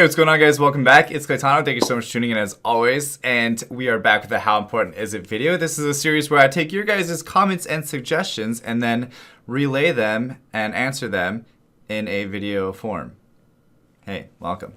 Hey, what's going on, guys? Welcome back. It's Claytano. Thank you so much for tuning in as always. And we are back with a How Important Is It video. This is a series where I take your guys' comments and suggestions and then relay them and answer them in a video form. Hey, welcome.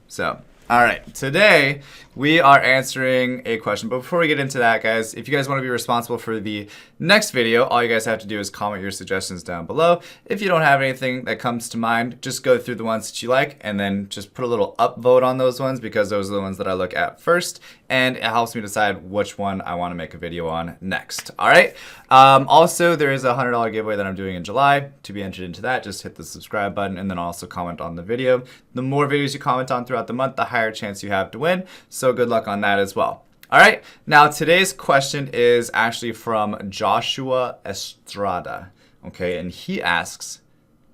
All right, today we are answering a question. But before we get into that, guys, if you guys want to be responsible for the next video, all you guys have to do is comment your suggestions down below. If you don't have anything that comes to mind, just go through the ones that you like and then just put a little upvote on those ones because those are the ones that I look at first, and it helps me decide which one I want to make a video on next. All right. Also, there is a $100 giveaway that I'm doing in July. To be entered into that, just hit the subscribe button and then also comment on the video. The more videos you comment on throughout the month, the higher chance you have to win. So good luck on that as well. All right. Now, today's question is actually from Joshua Estrada. Okay. And he asks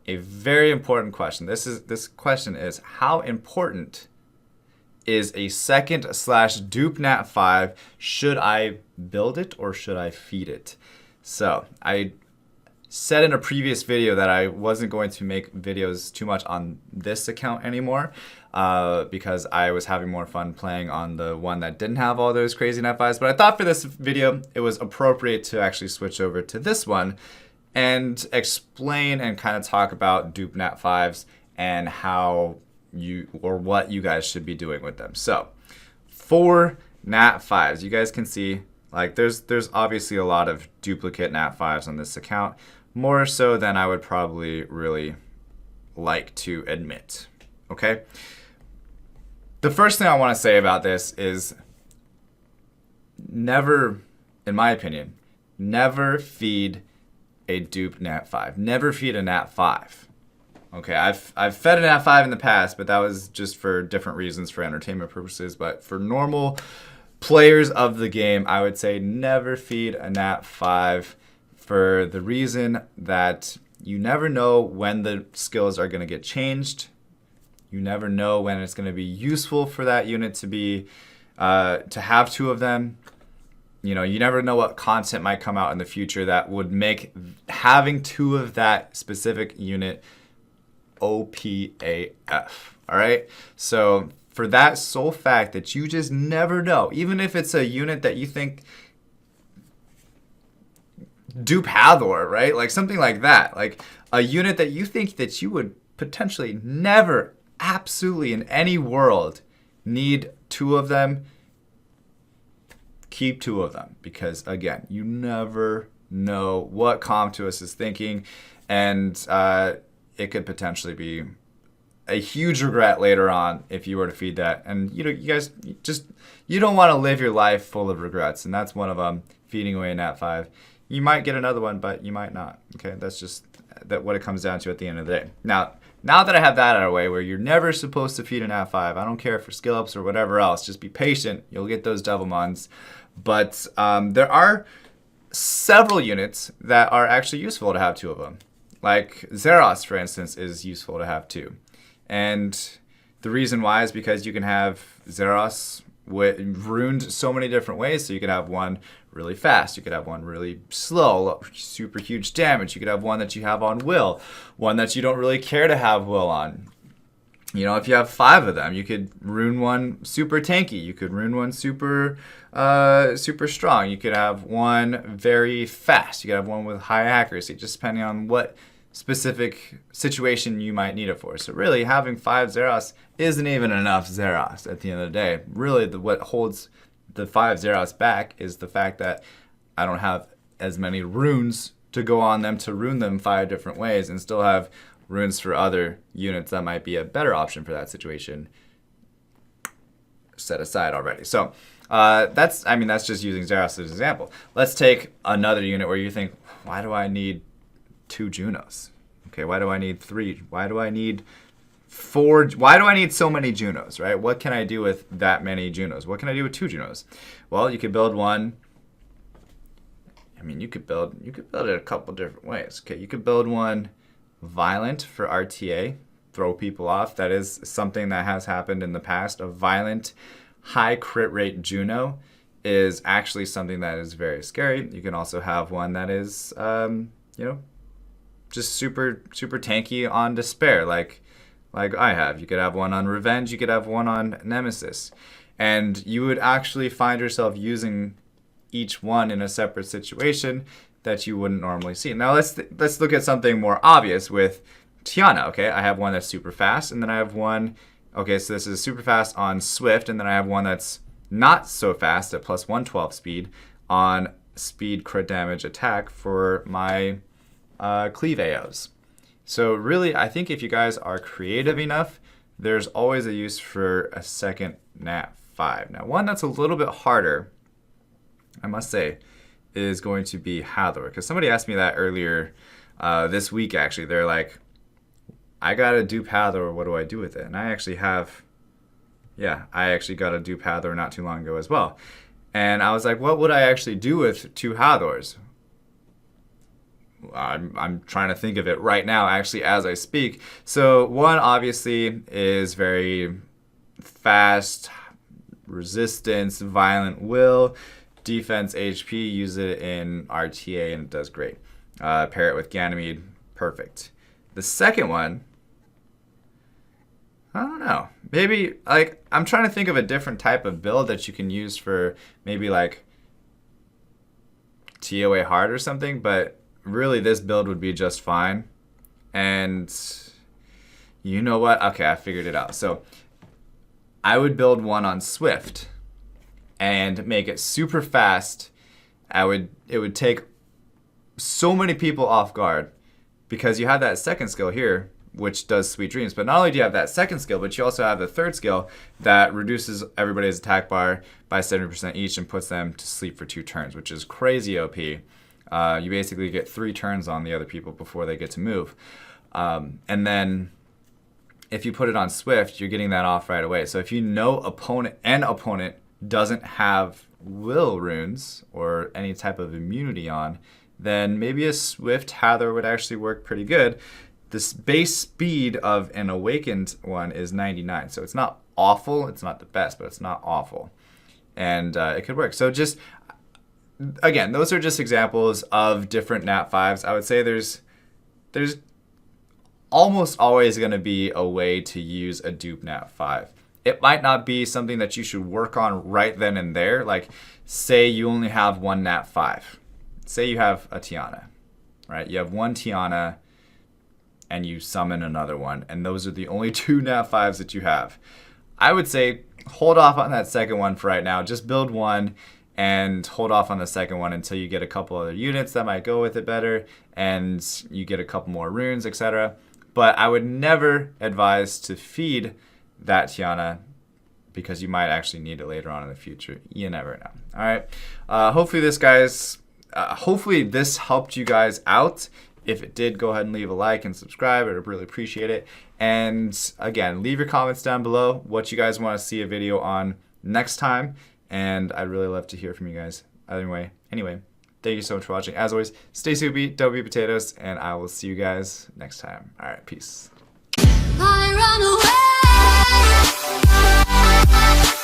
a very important question. This question is, how important is a second/dupe nat 5? Should I build it or should I feed it? So I said in a previous video that I wasn't going to make videos too much on this account anymore because I was having more fun playing on the one that didn't have all those crazy nat 5s. But I thought for this video it was appropriate to actually switch over to this one and explain and kind of talk about dupe nat 5s and how what you guys should be doing with them. So for nat 5s, you guys can see like there's obviously a lot of duplicate nat 5s on this account, more so than I would probably really like to admit. Okay. The first thing I want to say about this is never, in my opinion, never feed a dupe nat 5. Never feed a nat 5. Okay, I've fed a nat 5 in the past, but that was just for different reasons, for entertainment purposes. But for normal players of the game, I would say never feed a nat 5 for the reason that you never know when the skills are going to get changed. You never know when it's going to be useful for that unit to be to have two of them. You know, you never know what content might come out in the future that would make having two of that specific unit OPAF. All right. So for that sole fact that you just never know, even if it's a unit that you think dupe Hathor, right? Like something like that, like a unit that you think that you would potentially never, absolutely in any world need two of them, keep two of them, because again, you never know what Comtuous is thinking, and it could potentially be a huge regret later on if you were to feed that. And you know, you guys you don't want to live your life full of regrets, and that's one of them, feeding away a nat 5. You might get another one, but you might not. Okay, that's just what it comes down to at the end of the day. Now that I have that out of the way, where you're never supposed to feed a nat 5, I don't care for skill ups or whatever else, just be patient, you'll get those Devilmons. But there are several units that are actually useful to have two of them. Like Zeros, for instance, is useful to have two. And the reason why is because you can have Zeros ruined so many different ways. So you could have one really fast, you could have one really slow, super huge damage. You could have one that you have on Will, one that you don't really care to have Will on. You know, if you have 5 of them, you could ruin one super tanky. You could ruin one super strong. You could have one very fast. You could have one with high accuracy, just depending on what specific situation you might need it for. So really, having 5 Zeros isn't even enough Zeros at the end of the day. Really, what holds the 5 Zeros back is the fact that I don't have as many runes to go on them to ruin them 5 different ways and still have runes for other units that might be a better option for that situation set aside already. So that's just using Zeros as an example. Let's take another unit where you think, why do I need 2 Junos? Okay, why do I need 3? Why do I need 4? Why do I need so many Junos, right? What can I do with that many Junos? What can I do with 2 Junos? Well, you could build one. I mean, you could build it a couple different ways. Okay, you could build one violent for RTA, throw people off. That is something that has happened in the past. A violent high crit rate Juno is actually something that is very scary. You can also have one that is, you know, just super tanky on despair, like like I have. You could have one on Revenge, you could have one on Nemesis. And you would actually find yourself using each one in a separate situation that you wouldn't normally see. Now let's look at something more obvious with Tiana, okay? I have one that's super fast, and then I have one, okay, so this is super fast on Swift, and then I have one that's not so fast at plus 112 speed on speed crit damage attack for my cleave AOs. So really, I think if you guys are creative enough, there's always a use for a second nat 5. Now, one that's a little bit harder, I must say, is going to be Hathor. Because somebody asked me that earlier this week, actually. They're like, I got a dupe Hathor, what do I do with it? And I actually have, I actually got a dupe Hathor not too long ago as well. And I was like, what would I actually do with 2 Hathors? I'm trying to think of it right now, actually, as I speak. So one, obviously, is very fast, resistance, violent will, defense, HP. Use it in RTA, and it does great. Pair it with Ganymede, perfect. The second one, I don't know. Maybe, like, I'm trying to think of a different type of build that you can use for maybe, like, TOA hard or something, but really this build would be just fine. And you know what? Okay, I figured it out. So I would build one on Swift and make it super fast. It would take so many people off guard because you have that second skill here, which does Sweet Dreams. But not only do you have that second skill, but you also have the third skill that reduces everybody's attack bar by 70% each and puts them to sleep for 2 turns, which is crazy OP. You basically get 3 turns on the other people before they get to move. And then if you put it on Swift, you're getting that off right away. So if you know opponent doesn't have will runes or any type of immunity on, then maybe a Swift Hathor would actually work pretty good. This base speed of an awakened one is 99. So it's not awful. It's not the best, but it's not awful. And it could work. So just, again, those are just examples of different nat 5s. I would say there's almost always going to be a way to use a dupe nat 5. It might not be something that you should work on right then and there. Like, say you only have one nat 5. Say you have a Tiana, right? You have one Tiana and you summon another one, and those are the only 2 nat 5s that you have. I would say hold off on that second one for right now. Just build one and hold off on the second one until you get a couple other units that might go with it better and you get a couple more runes, etc. But I would never advise to feed that Tiana because you might actually need it later on in the future. You never know. All right. Hopefully this helped you guys out. If it did, go ahead and leave a like and subscribe. I'd really appreciate it. And again, leave your comments down below what you guys want to see a video on next time. And I'd really love to hear from you guys. Anyway, thank you so much for watching. As always, stay soupy, don't be potatoes, and I will see you guys next time. All right, peace. I run away.